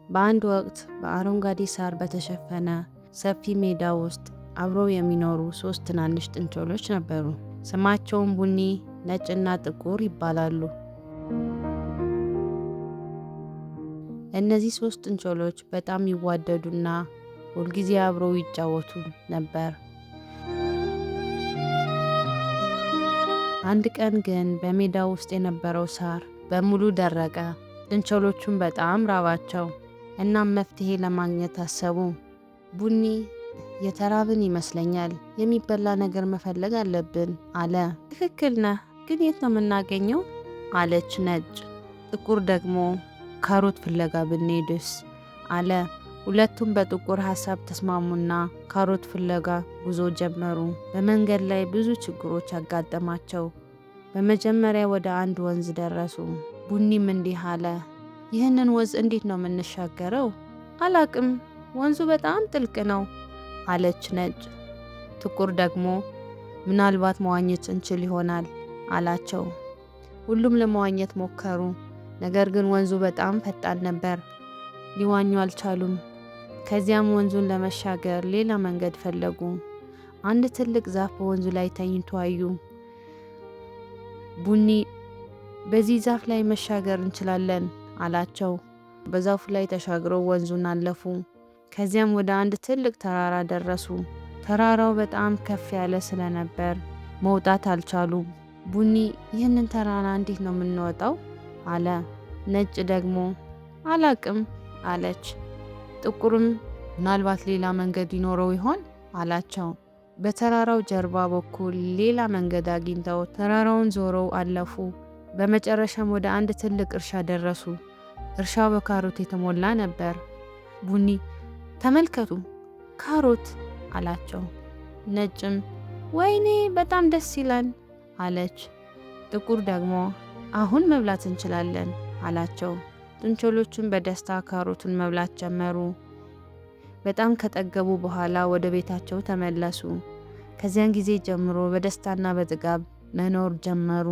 በአንድ ወቅት በአረንጓዴ ሳር በተሸፈነ ሰፊ ሜዳ ውስጥ አብረው የሚኖሩ 3 ትናንሽ ጥንቸሎች ነበሩ። ስማቸውም ቡኒ፣ ነጭና ጥቁር ይባላሉ። እነዚህ 3 ጥንቸሎች በጣም ይዋደዱና ሁልጊዜ አብረው ይጫወቱ ነበር። አንድ ቀን ግን በሜዳ ውስጥ የነበረው ሳር በሙሉ ደረቀ። ጥንቸሎቹም በጣም ራባቸው። እናም መፍትሄ ለማግኘት አሰቡ። ቡኒ የተራብን ይመስለኛል፣ የሚበላ ነገር መፈለግ አለብን አለ። ትክክል ነህ፣ ግን የት ነው የምናገኘው? አለች ነጭ። ጥቁር ደግሞ ካሮት ፍለጋ ብንሄድስ? አለ። ሁለቱም በጥቁር ሀሳብ ተስማሙና ካሮት ፍለጋ ጉዞ ጀመሩ። በመንገድ ላይ ብዙ ችግሮች አጋጠማቸው። በመጀመሪያ ወደ አንድ ወንዝ ደረሱ። ቡኒም እንዲህ አለ፣ ይህንን ወንዝ እንዴት ነው የምንሻገረው? አላቅም፣ ወንዙ በጣም ጥልቅ ነው አለች ነጭ። ጥቁር ደግሞ ምናልባት መዋኘት እንችል ይሆናል አላቸው። ሁሉም ለመዋኘት ሞከሩ፣ ነገር ግን ወንዙ በጣም ፈጣን ነበር። ሊዋኙ አልቻሉም። ከዚያም ወንዙን ለመሻገር ሌላ መንገድ ፈለጉ። አንድ ትልቅ ዛፍ በወንዙ ላይ ተኝቶ አዩ። ቡኒ በዚህ ዛፍ ላይ መሻገር እንችላለን አላቸው። በዛፉ ላይ ተሻግረው ወንዙን አለፉ። ከዚያም ወደ አንድ ትልቅ ተራራ ደረሱ። ተራራው በጣም ከፍ ያለ ስለነበር መውጣት አልቻሉም። ቡኒ ይህንን ተራራ እንዴት ነው የምንወጣው? አለ። ነጭ ደግሞ አላቅም አለች። ጥቁርም ምናልባት ሌላ መንገድ ይኖረው ይሆን አላቸው። በተራራው ጀርባ በኩል ሌላ መንገድ አግኝተው ተራራውን ዞረው አለፉ። በመጨረሻም ወደ አንድ ትልቅ እርሻ ደረሱ። እርሻው በካሮት የተሞላ ነበር። ቡኒ ተመልከቱ፣ ካሮት አላቸው። ነጭም ወይኔ በጣም ደስ ይላል አለች። ጥቁር ደግሞ አሁን መብላት እንችላለን አላቸው። ጥንቸሎቹም በደስታ ካሮቱን መብላት ጀመሩ። በጣም ከጠገቡ በኋላ ወደ ቤታቸው ተመለሱ። ከዚያን ጊዜ ጀምሮ በደስታና በጥጋብ መኖር ጀመሩ።